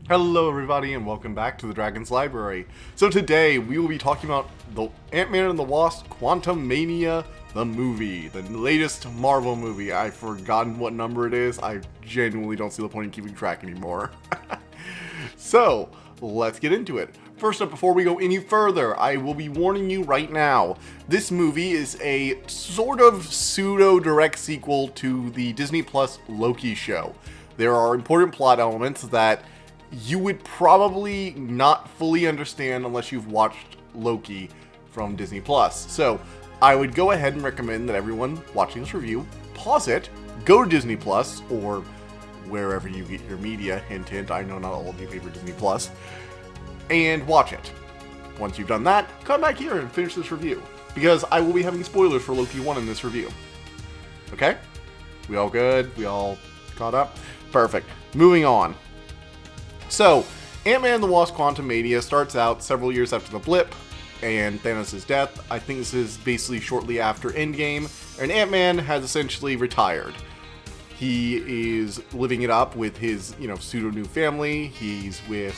Hello everybody and welcome back to the Dragon's Library. So today we will be talking about the Ant-Man and the Wasp Quantumania, the movie, the latest Marvel movie. I've forgotten what number it is. I genuinely don't see the point in keeping track anymore. So, let's get into it. First up, before we go any further, I will be warning you right now. This movie is a sort of pseudo-direct sequel to the Disney Plus Loki show. There are important plot elements that you would probably not fully understand unless you've watched Loki from Disney Plus. So, I would go ahead and recommend that everyone watching this review pause it, go to Disney Plus, or wherever you get your media, hint hint, I know not all of you favor Disney Plus, and watch it. Once you've done that, come back here and finish this review, because I will be having spoilers for Loki 1 in this review. Okay? We all good? We all caught up? Perfect. Moving on. So, Ant-Man and the Wasp Quantumania starts out several years after the blip and Thanos' death. I think this is basically shortly after Endgame, and Ant-Man has essentially retired. He is living it up with his, pseudo-new family. He's with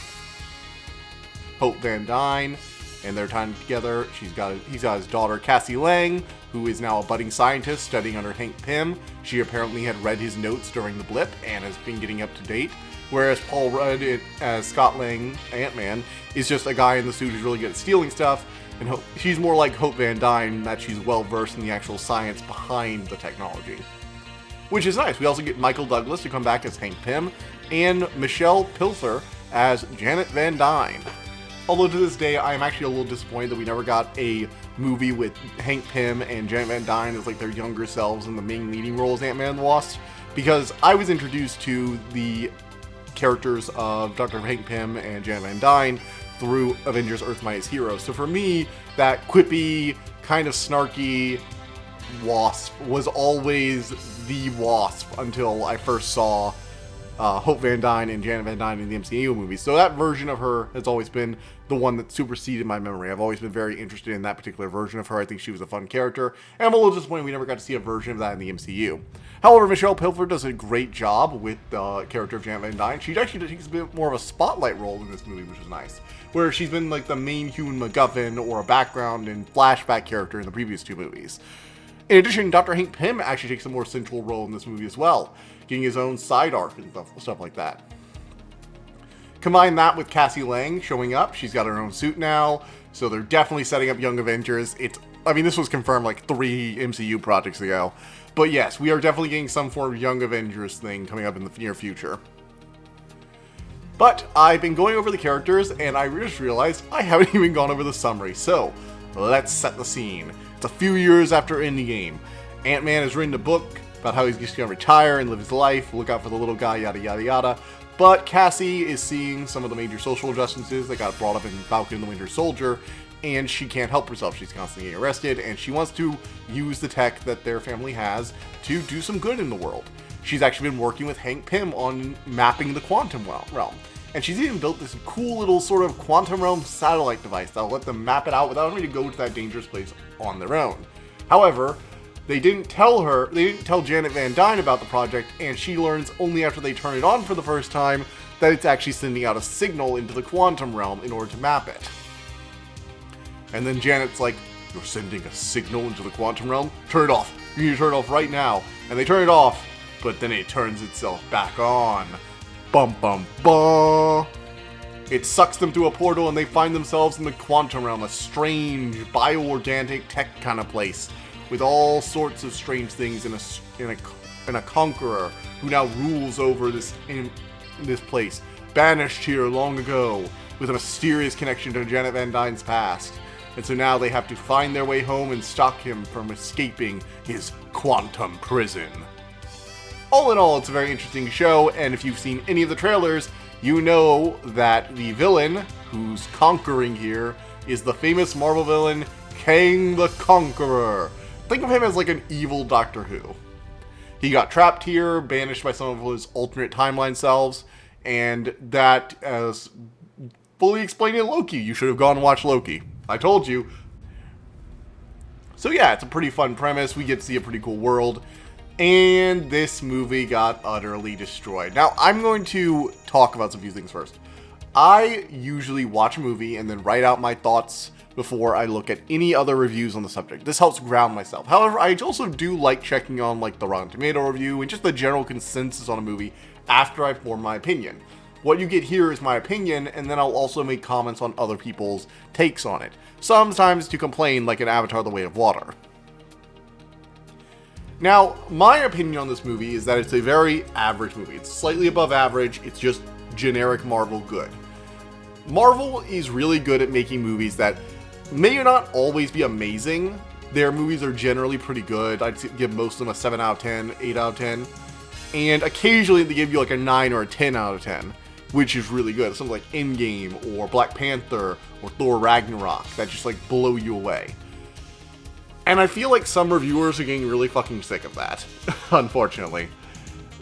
Hope Van Dyne, and they're time together. He's got his daughter, Cassie Lang, who is now a budding scientist studying under Hank Pym. She apparently had read his notes during the blip and has been getting up to date. Whereas Paul Rudd, as Scott Lang, Ant-Man, is just a guy in the suit who's really good at stealing stuff, and she's more like Hope Van Dyne, that she's well-versed in the actual science behind the technology. Which is nice. We also get Michael Douglas to come back as Hank Pym, and Michelle Pilfer as Janet Van Dyne. Although to this day, I am actually a little disappointed that we never got a movie with Hank Pym and Janet Van Dyne as like their younger selves in the main leading role as Ant-Man and the Wasp, because I was introduced to the characters of Dr. Hank Pym and Janet Van Dyne through Avengers Earth's Mightiest Heroes. So for me, that quippy, kind of snarky Wasp was always the Wasp until I first saw Hope Van Dyne and Janet Van Dyne in the MCU movies. So that version of her has always been the one that superseded my memory. I've always been very interested in that particular version of her. I think she was a fun character, and I'm a little disappointed we never got to see a version of that in the MCU. However, Michelle Pilfer does a great job with the character of Janet Van Dyne. She actually takes a bit more of a spotlight role in this movie, which is nice, where she's been like the main human MacGuffin or a background and flashback character in the previous two movies. In addition, Dr. Hank Pym actually takes a more central role in this movie as well, getting his own side arc and stuff like that. Combine that with Cassie Lang showing up. She's got her own suit now, so they're definitely setting up Young Avengers. This was confirmed like 3 MCU projects ago. But yes, we are definitely getting some form of Young Avengers thing coming up in the near future. But I've been going over the characters, and I just realized I haven't even gone over the summary. So, let's set the scene. It's a few years after Endgame. Ant-Man has written a book about how he's just going to retire and live his life, look out for the little guy, yada yada yada. But Cassie is seeing some of the major social injustices that got brought up in Falcon and the Winter Soldier, and she can't help herself. She's constantly getting arrested, and she wants to use the tech that their family has to do some good in the world. She's actually been working with Hank Pym on mapping the quantum realm. And she's even built this cool little sort of quantum realm satellite device that'll let them map it out without having to go to that dangerous place on their own. However, they didn't tell Janet Van Dyne about the project, and she learns only after they turn it on for the first time that it's actually sending out a signal into the quantum realm in order to map it. And then Janet's like, "You're sending a signal into the quantum realm? Turn it off. You need to turn it off right now." And they turn it off, but then it turns itself back on. Bum bum bum. It sucks them through a portal, and they find themselves in the quantum realm, a strange, bioorganic tech kind of place, with all sorts of strange things in a conqueror who now rules over this place, banished here long ago, with a mysterious connection to Janet Van Dyne's past. And so now they have to find their way home and stop him from escaping his quantum prison. All in all, it's a very interesting show, and if you've seen any of the trailers, you know that the villain who's conquering here is the famous Marvel villain, Kang the Conqueror. Think of him as like an evil Doctor Who. He got trapped here, banished by some of his alternate timeline selves, and that, as fully explained in Loki, you should have gone and watched Loki. I told you. So yeah, it's a pretty fun premise. We get to see a pretty cool world. And this movie got utterly destroyed. Now, I'm going to talk about some few things first. I usually watch a movie and then write out my thoughts before I look at any other reviews on the subject. This helps ground myself. However, I also do like checking on like the Rotten Tomato review and just the general consensus on a movie after I form my opinion. What you get here is my opinion, and then I'll also make comments on other people's takes on it. Sometimes to complain, like in Avatar: The Way of Water. Now, my opinion on this movie is that it's a very average movie. It's slightly above average, it's just generic Marvel good. Marvel is really good at making movies that may not always be amazing. Their movies are generally pretty good. I'd give most of them a 7 out of 10, 8 out of 10. And occasionally they give you like a 9 or a 10 out of 10, which is really good. Something like Endgame or Black Panther or Thor Ragnarok that just like blow you away. And I feel like some reviewers are getting really fucking sick of that, unfortunately.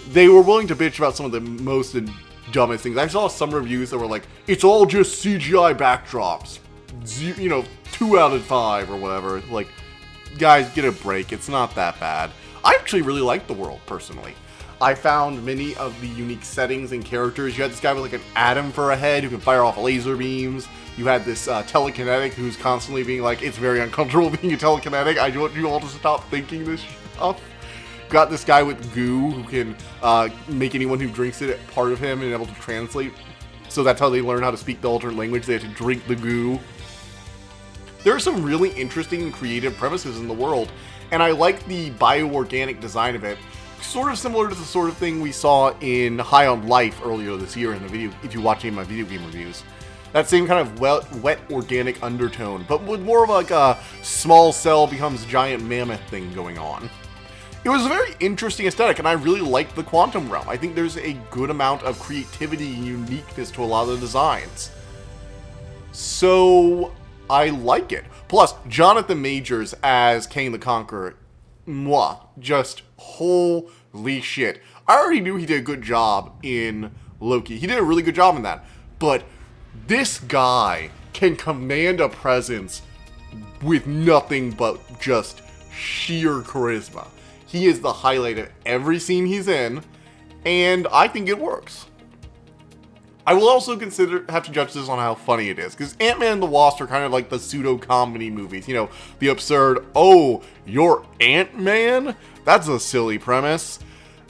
They were willing to bitch about some of the most and dumbest things. I saw some reviews that were like, it's all just CGI backdrops. 2 out of 5 or whatever. Like, guys, get a break. It's not that bad. I actually really like the world, personally. I found many of the unique settings and characters. You had this guy with like an atom for a head who can fire off laser beams. You had this telekinetic who's constantly being like, it's very uncomfortable being a telekinetic. I want you all to stop thinking this stuff. Got this guy with goo who can make anyone who drinks it part of him and able to translate. So that's how they learn how to speak the alternate language. They have to drink the goo. There are some really interesting and creative premises in the world, and I like the bioorganic design of it. Sort of similar to the sort of thing we saw in High on Life earlier this year in the video, if you watch any of my video game reviews. That same kind of wet organic undertone, but with more of like a small cell becomes giant mammoth thing going on. It was a very interesting aesthetic, and I really liked the quantum realm. I think there's a good amount of creativity and uniqueness to a lot of the designs. So, I like it. Plus, Jonathan Majors as Kang the Conqueror, just holy shit. I already knew he did a good job in Loki. He did a really good job in that. But this guy can command a presence with nothing but just sheer charisma. He is the highlight of every scene he's in, and I think it works. I will also have to judge this on how funny it is, because Ant-Man and the Wasp are kind of like the pseudo-comedy movies. You know, the absurd, oh, you're Ant-Man? That's a silly premise.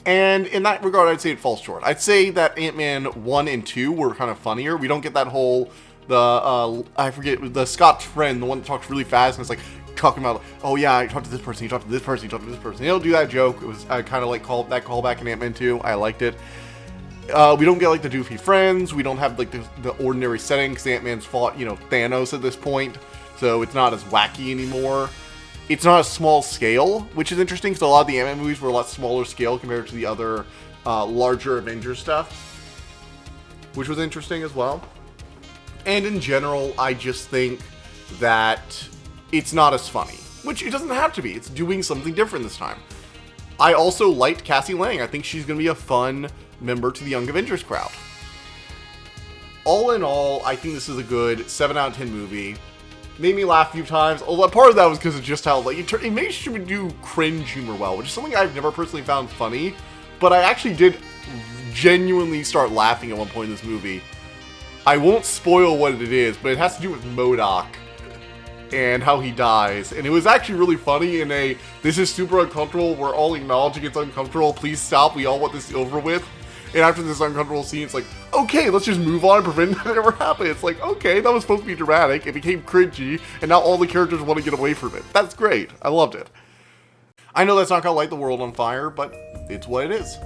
And in that regard, I'd say it falls short. I'd say that Ant-Man 1 and 2 were kind of funnier. We don't get that whole, I forget, the Scott's friend, the one that talks really fast, and it's like, talking about, oh yeah, I talked to this person, you talked to this person, you talked to this person. They don't do that joke. It was, I kind of like that callback in Ant-Man 2. I liked it. We don't get like the doofy friends. We don't have like the ordinary setting because Ant-Man's fought, Thanos at this point. So it's not as wacky anymore. It's not a small scale, which is interesting because a lot of the Ant-Man movies were a lot smaller scale compared to the other larger Avengers stuff, which was interesting as well. And in general, I just think that it's not as funny, which it doesn't have to be. It's doing something different this time. I also liked Cassie Lang. I think she's going to be a fun member to the Young Avengers crowd. All in all, I think this is a good 7 out of 10 movie. Made me laugh a few times. Although part of that was because of just how it makes you do cringe humor well, which is something I've never personally found funny. But I actually did genuinely start laughing at one point in this movie. I won't spoil what it is, but it has to do with MODOK and how he dies. And it was actually really funny in this is super uncomfortable, we're all acknowledging it's uncomfortable, please stop, we all want this over with. And after this uncomfortable scene, it's like, okay, let's just move on and prevent that ever happening. It's like, okay, that was supposed to be dramatic, it became cringy, and now all the characters want to get away from it. That's great, I loved it. I know that's not gonna light the world on fire, but it's what it is.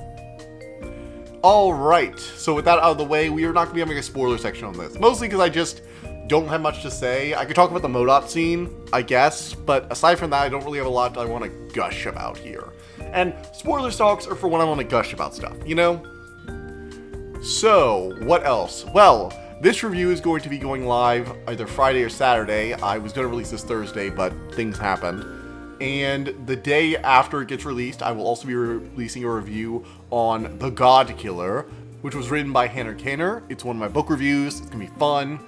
Alright, so with that out of the way, we are not gonna be having a spoiler section on this. Mostly because I just don't have much to say. I could talk about the MODOK scene, I guess, but aside from that, I don't really have a lot I want to gush about here. And spoiler talks are for when I want to gush about stuff, So, what else? Well, this review is going to be going live either Friday or Saturday. I was going to release this Thursday, but things happened. And the day after it gets released, I will also be releasing a review on The God Killer, which was written by Hannah Kanner. It's one of my book reviews. It's going to be fun.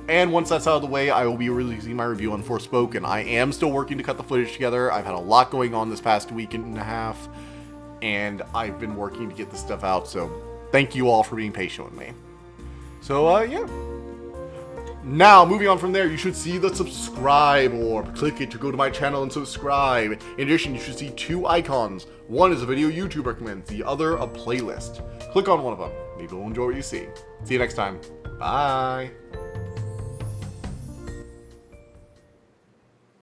And once that's out of the way, I will be releasing my review on Forspoken. I am still working to cut the footage together. I've had a lot going on this past week and a half, and I've been working to get this stuff out, so thank you all for being patient with me. So, yeah. Now, moving on from there, you should see the subscribe orb. Click it to go to my channel and subscribe. In addition, you should see 2 icons. One is a video YouTube recommends, the other a playlist. Click on one of them. Maybe you'll enjoy what you see. See you next time. Bye.